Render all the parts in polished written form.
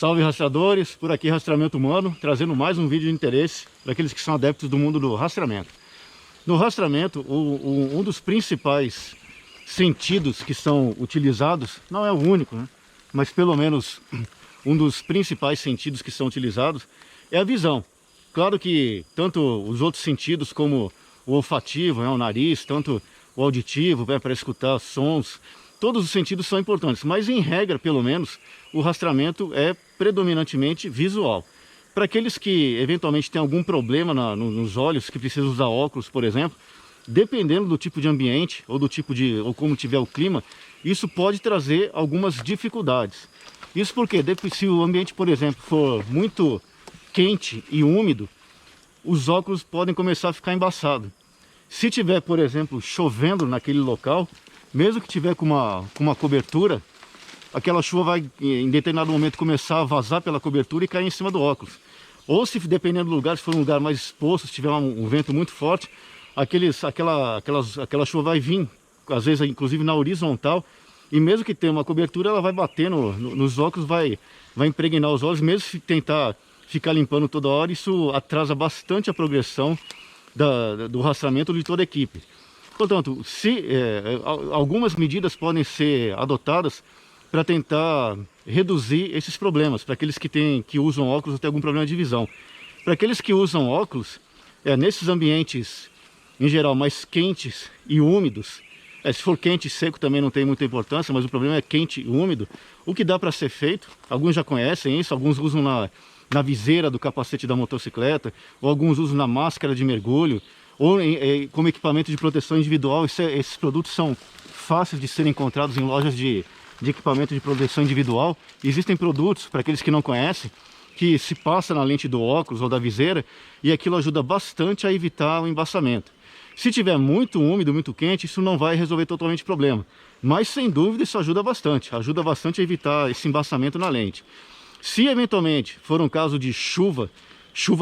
Salve rastreadores, por aqui Rastreamento Humano, trazendo mais um vídeo de interesse para aqueles que são adeptos do mundo do rastreamento. No rastreamento, um dos principais sentidos que são utilizados, não é o único, né? Mas pelo menos um dos principais sentidos que são utilizados é a visão. Claro que tanto os outros sentidos como o olfativo, né, o nariz, tanto o auditivo, né, para escutar sons, todos os sentidos são importantes, mas em regra, pelo menos, o rastreamento é predominantemente visual. Para aqueles que eventualmente têm algum problema nos olhos, que precisam usar óculos, por exemplo, dependendo do tipo de ambiente ou do tipo de ou como tiver o clima, isso pode trazer algumas dificuldades. Isso porque se o ambiente, por exemplo, for muito quente e úmido, os óculos podem começar a ficar embaçados. Se tiver, por exemplo, chovendo naquele local, mesmo que tiver com uma cobertura, aquela chuva vai em determinado momento começar a vazar pela cobertura e cair em cima do óculos. Ou se dependendo do lugar, se for um lugar mais exposto, se tiver um vento muito forte, aquela chuva vai vir, às vezes inclusive na horizontal, e mesmo que tenha uma cobertura, ela vai bater nos óculos, vai impregnar os olhos, mesmo se tentar ficar limpando toda hora, isso atrasa bastante a progressão do rastreamento de toda a equipe. Portanto, algumas medidas podem ser adotadas para tentar reduzir esses problemas, para aqueles que usam óculos ou têm algum problema de visão. Para aqueles que usam óculos, nesses ambientes, em geral, mais quentes e úmidos, se for quente e seco também não tem muita importância, mas o problema é quente e úmido, o que dá para ser feito, alguns já conhecem isso, alguns usam na viseira do capacete da motocicleta, ou alguns usam na máscara de mergulho, ou como equipamento de proteção individual. Esses produtos são fáceis de serem encontrados em lojas de equipamento de proteção individual. Existem produtos, para aqueles que não conhecem, que se passa na lente do óculos ou da viseira, e aquilo ajuda bastante a evitar o embaçamento. Se tiver muito úmido, muito quente, isso não vai resolver totalmente o problema, mas sem dúvida isso ajuda bastante a evitar esse embaçamento na lente. Se eventualmente for um caso de chuva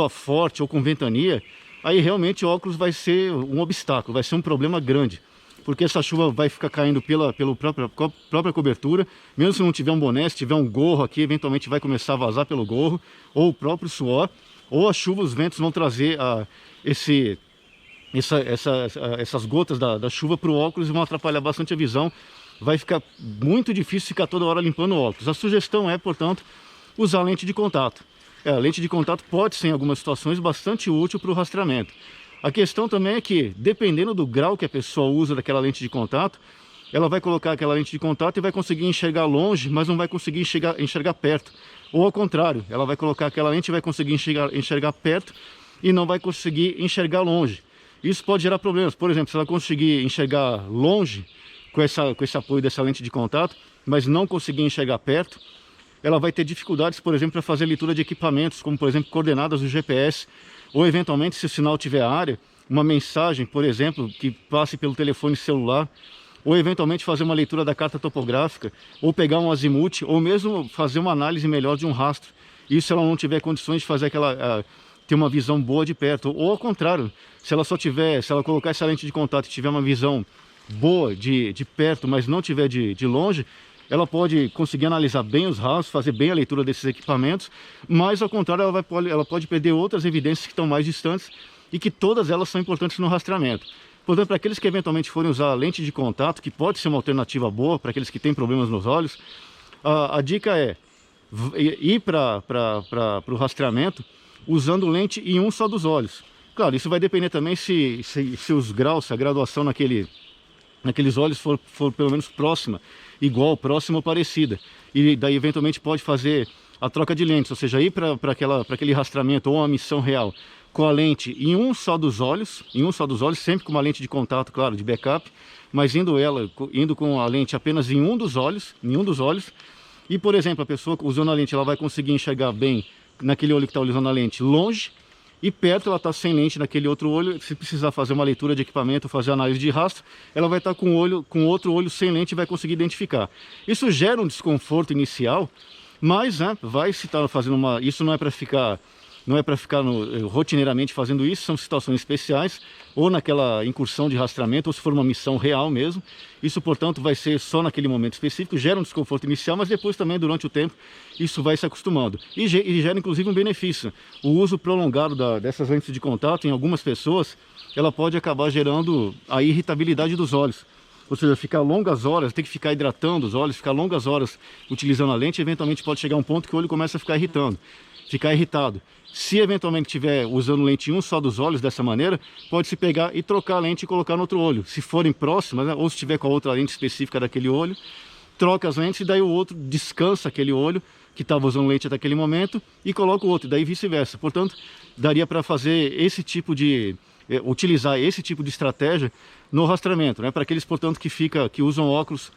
forte ou com ventania, aí realmente o óculos vai ser um obstáculo, vai ser um problema grande, porque essa chuva vai ficar caindo pela própria cobertura, mesmo se não tiver um boné, se tiver um gorro aqui, eventualmente vai começar a vazar pelo gorro, ou o próprio suor, ou a chuva, os ventos vão trazer essas gotas da chuva para o óculos e vão atrapalhar bastante a visão. Vai ficar muito difícil ficar toda hora limpando o óculos. A sugestão é, portanto, usar lente de contato. A lente de contato pode ser, em algumas situações, bastante útil para o rastreamento. A questão também é que, dependendo do grau que a pessoa usa daquela lente de contato, ela vai colocar aquela lente de contato e vai conseguir enxergar longe, mas não vai conseguir enxergar perto. Ou ao contrário, ela vai colocar aquela lente e vai conseguir enxergar perto e não vai conseguir enxergar longe. Isso pode gerar problemas. Por exemplo, se ela conseguir enxergar longe com esse apoio dessa lente de contato, mas não conseguir enxergar perto, ela vai ter dificuldades, por exemplo, para fazer leitura de equipamentos, como por exemplo coordenadas do GPS, ou eventualmente, se o sinal tiver área, uma mensagem, por exemplo, que passe pelo telefone celular, ou eventualmente fazer uma leitura da carta topográfica, ou pegar um azimuth, ou mesmo fazer uma análise melhor de um rastro. Isso se ela não tiver condições de fazer ter uma visão boa de perto, ou ao contrário, se ela colocar essa lente de contato e tiver uma visão boa de perto, mas não tiver de longe, ela pode conseguir analisar bem os rastros, fazer bem a leitura desses equipamentos, mas ao contrário, ela pode perder outras evidências que estão mais distantes e que todas elas são importantes no rastreamento. Portanto, para aqueles que eventualmente forem usar a lente de contato, que pode ser uma alternativa boa para aqueles que têm problemas nos olhos, a dica é ir para o rastreamento usando lente em um só dos olhos. Claro, isso vai depender também se os graus, se a graduação naqueles olhos for pelo menos próxima, igual, próxima ou parecida. E daí eventualmente pode fazer a troca de lentes, ou seja, ir para aquele rastreamento ou uma missão real com a lente em um só dos olhos, sempre com uma lente de contato, claro, de backup, mas indo com a lente apenas em um dos olhos. E, por exemplo, a pessoa usando a lente, ela vai conseguir enxergar bem naquele olho que está usando a lente longe, e perto ela está sem lente naquele outro olho. Se precisar fazer uma leitura de equipamento, fazer análise de rastro, ela vai estar com outro olho sem lente e vai conseguir identificar. Isso gera um desconforto inicial, mas vai se estar fazendo isso não é para ficar não é para ficar rotineiramente fazendo isso, são situações especiais, ou naquela incursão de rastreamento, ou se for uma missão real mesmo. Isso, portanto, vai ser só naquele momento específico, gera um desconforto inicial, mas depois também, durante o tempo, isso vai se acostumando. E gera, inclusive, um benefício. O uso prolongado dessas lentes de contato, em algumas pessoas, ela pode acabar gerando a irritabilidade dos olhos. Ou seja, ficar longas horas, tem que ficar hidratando os olhos, ficar longas horas utilizando a lente, eventualmente pode chegar a um ponto que o olho começa a ficar irritado. Se eventualmente estiver usando lente em um só dos olhos dessa maneira, pode-se pegar e trocar a lente e colocar no outro olho. Se forem próximas, né, ou se estiver com a outra lente específica daquele olho, troca as lentes e daí o outro descansa aquele olho que estava usando lente até aquele momento e coloca o outro, e daí vice-versa. Portanto, daria para fazer esse tipo de... utilizar esse tipo de estratégia no rastreamento, né? Para aqueles, portanto, que usam óculos,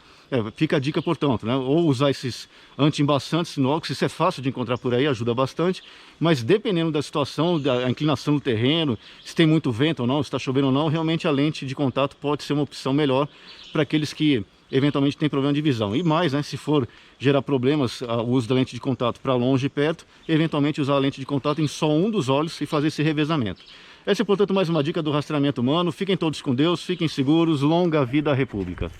fica a dica, portanto, né? Ou usar esses anti-embaçantes no óculos, isso é fácil de encontrar por aí, ajuda bastante, mas dependendo da situação, da inclinação do terreno, se tem muito vento ou não, se está chovendo ou não, realmente a lente de contato pode ser uma opção melhor para aqueles que eventualmente têm problema de visão. E mais, né? Se for gerar problemas, o uso da lente de contato para longe e perto, eventualmente usar a lente de contato em só um dos olhos e fazer esse revezamento. Essa é, portanto, mais uma dica do rastreamento humano. Fiquem todos com Deus, fiquem seguros, longa vida à República.